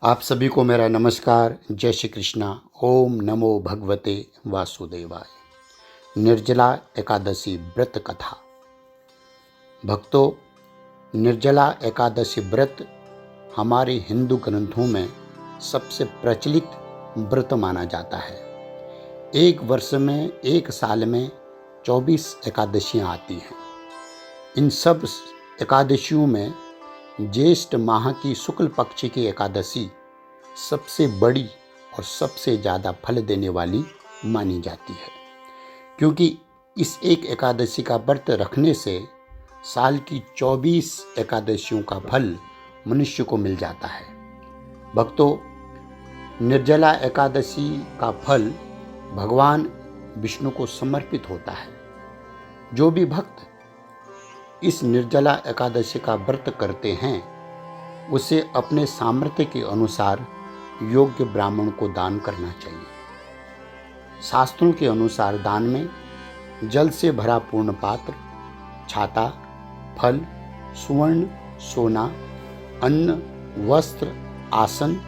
आप सभी को मेरा नमस्कार। जय श्री कृष्णा। ओम नमो भगवते वासुदेवाय। निर्जला एकादशी व्रत कथा। भक्तों, निर्जला एकादशी व्रत हमारे हिंदू ग्रंथों में सबसे प्रचलित व्रत माना जाता है। एक वर्ष में, एक साल में 24 एकादशियां आती हैं। इन सब एकादशियों में ज्येष्ठ माह की शुक्ल पक्ष की एकादशी सबसे बड़ी और सबसे ज़्यादा फल देने वाली मानी जाती है, क्योंकि इस एक एकादशी का व्रत रखने से साल की 24 एकादशियों का फल मनुष्य को मिल जाता है। भक्तों, निर्जला एकादशी का फल भगवान विष्णु को समर्पित होता है। जो भी भक्त इस निर्जला एकादशी का व्रत करते हैं, उसे अपने सामर्थ्य के अनुसार योग्य ब्राह्मण को दान करना चाहिए। शास्त्रों के अनुसार दान में जल से भरा पूर्ण पात्र, छाता, फल, सुवर्ण, सोना, अन्न, वस्त्र, आसन,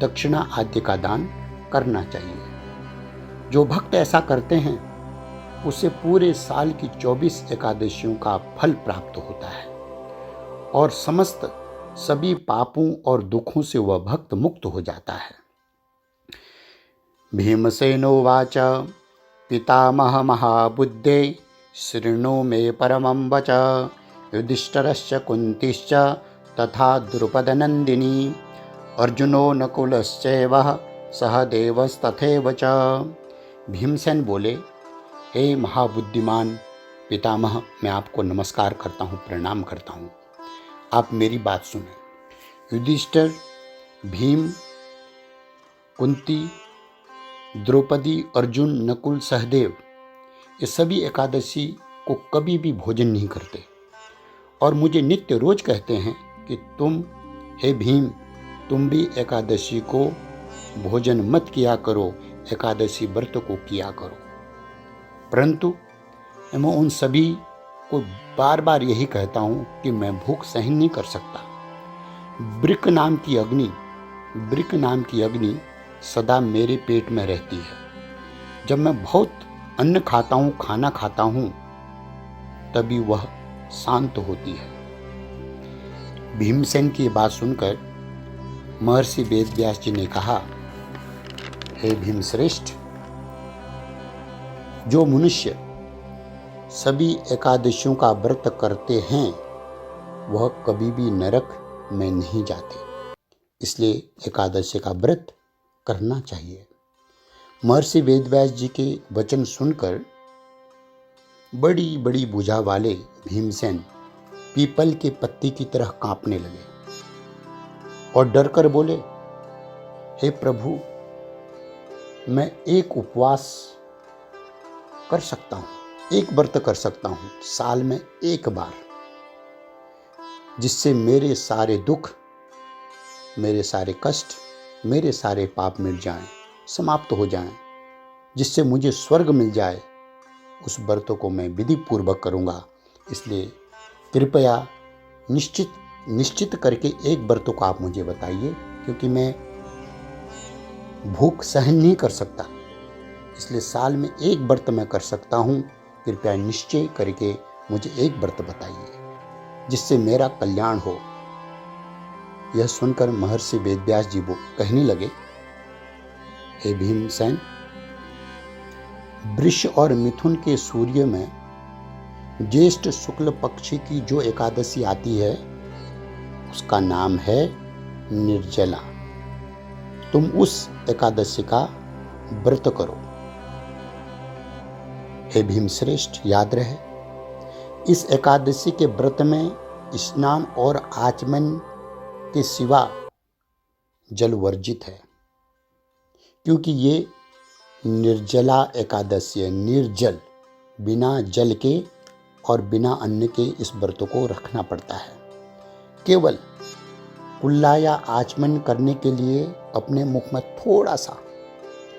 दक्षिणा आदि का दान करना चाहिए। जो भक्त ऐसा करते हैं, उसे पूरे साल की 24 एकादशियों का फल प्राप्त होता है और समस्त सभी पापों और दुखों से वह भक्त मुक्त हो जाता है। भीमसेनोवाच पितामह महाबुद्धे शृणु मे परमं वच युधिष्ठिरश्च कुन्तीश्च तथा द्रुपदनन्दिनी अर्जुनो नकुलश्चैव सहदेवस्तथैव च। भीमसेन बोले, हे महाबुद्धिमान पितामह, मैं आपको नमस्कार करता हूँ, प्रणाम करता हूँ। आप मेरी बात सुने। युधिष्ठिर, भीम, कुंती, द्रौपदी, अर्जुन, नकुल, सहदेव, ये सभी एकादशी को कभी भी भोजन नहीं करते और मुझे नित्य रोज कहते हैं कि तुम, हे भीम, तुम भी एकादशी को भोजन मत किया करो, एकादशी व्रत को किया करो। परंतु मैं उन सभी को बार बार यही कहता हूँ कि मैं भूख सहन नहीं कर सकता। ब्रिक नाम की अग्नि सदा मेरे पेट में रहती है। जब मैं बहुत अन्न खाता हूँ, खाना खाता हूँ, तभी वह शांत होती है। भीमसेन की बात सुनकर महर्षि वेदव्यास जी ने कहा, हे भीमश्रेष्ठ, जो मनुष्य सभी एकादशियों का व्रत करते हैं, वह कभी भी नरक में नहीं जाते। इसलिए एकादशी का व्रत करना चाहिए। महर्षि वेदव्यास जी के वचन सुनकर बड़ी बड़ी भुजा वाले भीमसेन पीपल के पत्ती की तरह कांपने लगे और डरकर बोले, हे प्रभु, मैं एक उपवास कर सकता हूँ, एक व्रत कर सकता हूँ साल में एक बार, जिससे मेरे सारे दुख, मेरे सारे कष्ट, मेरे सारे पाप मिट जाएं, समाप्त हो जाएं, जिससे मुझे स्वर्ग मिल जाए। उस व्रत को मैं विधि पूर्वक करूँगा। इसलिए कृपया निश्चित करके एक व्रत को आप मुझे बताइए, क्योंकि मैं भूख सहन नहीं कर सकता। इसलिए साल में एक व्रत मैं कर सकता हूँ। कृपया निश्चय करके मुझे एक व्रत बताइए जिससे मेरा कल्याण हो। यह सुनकर महर्षि वेदव्यास जी वो कहने लगे, हे भीमसेन, वृष और मिथुन के सूर्य में ज्येष्ठ शुक्ल पक्ष की जो एकादशी आती है, उसका नाम है निर्जला। तुम उस एकादशी का व्रत करो। हे भीमश्रेष्ठ, याद रहे, इस एकादशी के व्रत में स्नान और आचमन के सिवा जल वर्जित है, क्योंकि ये निर्जला एकादशी है। निर्जल, बिना जल के और बिना अन्न के इस व्रत को रखना पड़ता है। केवल कुल्ला या आचमन करने के लिए अपने मुख में थोड़ा सा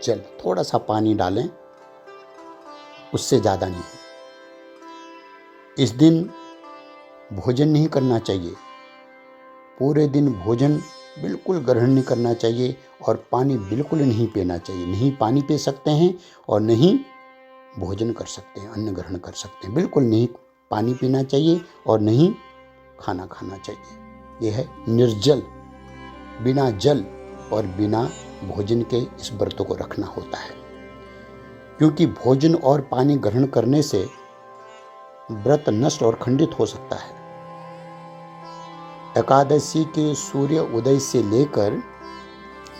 जल, थोड़ा सा पानी डालें, उससे ज़्यादा नहीं। इस दिन भोजन नहीं करना चाहिए। पूरे दिन भोजन बिल्कुल ग्रहण नहीं करना चाहिए और पानी बिल्कुल नहीं पीना चाहिए। नहीं पानी पी सकते हैं और नहीं भोजन कर सकते हैं, अन्न ग्रहण कर सकते हैं। बिल्कुल नहीं पानी पीना चाहिए और नहीं खाना खाना चाहिए। यह है निर्जल, बिना जल और बिना भोजन के इस व्रत को रखना होता है, क्योंकि भोजन और पानी ग्रहण करने से व्रत नष्ट और खंडित हो सकता है। एकादशी के सूर्य उदय से लेकर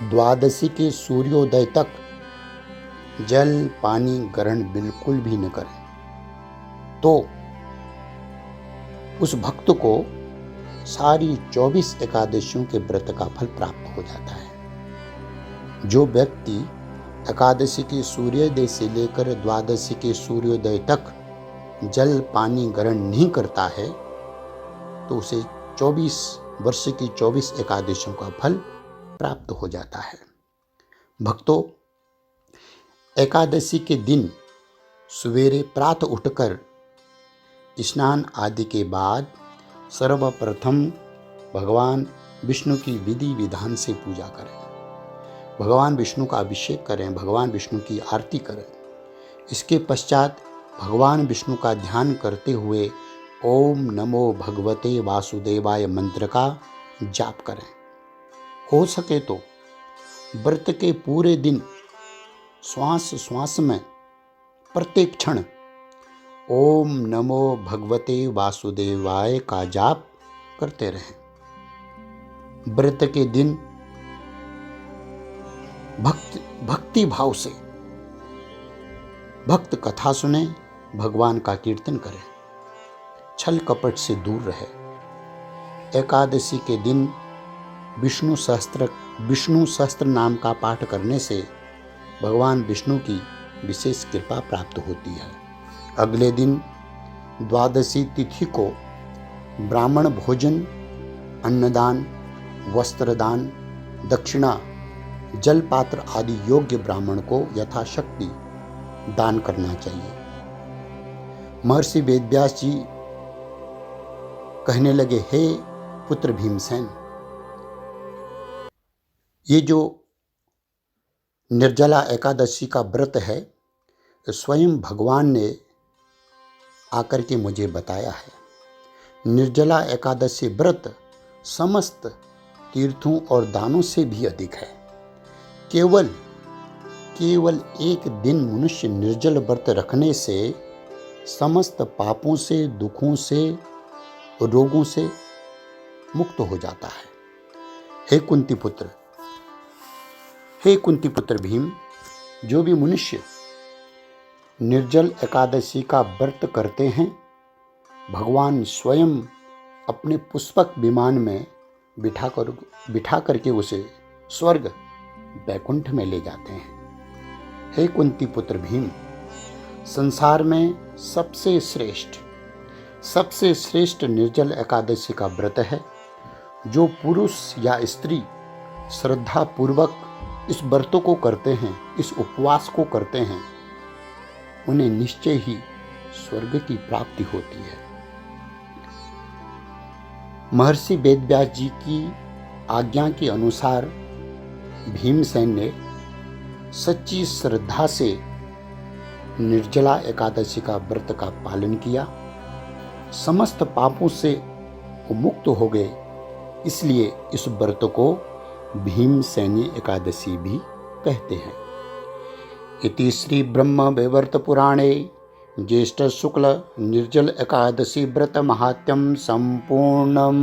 द्वादशी के सूर्योदय तक जल पानी ग्रहण बिल्कुल भी न करें, तो उस भक्त को सारी 24 एकादशियों के व्रत का फल प्राप्त हो जाता है। जो व्यक्ति एकादशी के सूर्योदय से लेकर द्वादशी के सूर्योदय तक जल पानी ग्रहण नहीं करता है, तो उसे 24 वर्ष की 24 एकादशियों का फल प्राप्त हो जाता है। भक्तों, एकादशी के दिन सवेरे प्रातः उठकर स्नान आदि के बाद सर्वप्रथम भगवान विष्णु की विधि विधान से पूजा करें, भगवान विष्णु का अभिषेक करें, भगवान विष्णु की आरती करें। इसके पश्चात भगवान विष्णु का ध्यान करते हुए ओम नमो भगवते वासुदेवाय मंत्र का जाप करें। हो सके तो व्रत के पूरे दिन श्वास श्वास में प्रत्येक क्षण ओम नमो भगवते वासुदेवाय का जाप करते रहें। व्रत के दिन भक्ति भाव से भक्त कथा सुने, भगवान का कीर्तन करें, छल कपट से दूर रहे। एकादशी के दिन विष्णु सहस्त्र नाम का पाठ करने से भगवान विष्णु की विशेष कृपा प्राप्त होती है। अगले दिन द्वादशी तिथि को ब्राह्मण भोजन, अन्नदान, वस्त्रदान, दक्षिणा, जलपात्र आदि योग्य ब्राह्मण को यथाशक्ति दान करना चाहिए। महर्षि वेदव्यास जी कहने लगे, हे पुत्र भीमसेन, ये जो निर्जला एकादशी का व्रत है, स्वयं भगवान ने आकर के मुझे बताया है। निर्जला एकादशी व्रत समस्त तीर्थों और दानों से भी अधिक है। केवल एक दिन मनुष्य निर्जल व्रत रखने से समस्त पापों से, दुखों से, रोगों से मुक्त हो जाता है। हे कुंती पुत्र भीम, जो भी मनुष्य निर्जल एकादशी का व्रत करते हैं, भगवान स्वयं अपने पुष्पक विमान में बिठा करके उसे स्वर्ग वैकुंठ में ले जाते हैं। हे कुंती पुत्र भीम, संसार में सबसे श्रेष्ठ निर्जल एकादशी का व्रत है। जो पुरुष या स्त्री श्रद्धा पूर्वक इस व्रत को करते हैं, इस उपवास को करते हैं, उन्हें निश्चय ही स्वर्ग की प्राप्ति होती है। महर्षि वेदव्यास जी की आज्ञा के अनुसार भीमसेन ने सच्ची श्रद्धा से निर्जला एकादशी का व्रत का पालन किया, समस्त पापों से वो मुक्त हो गए। इसलिए इस व्रत को भीमसेनी एकादशी भी कहते हैं। इति श्री ब्रह्म वैवर्त पुराणे ज्येष्ठ शुक्ल निर्जल एकादशी व्रत महात्म्यम संपूर्णम।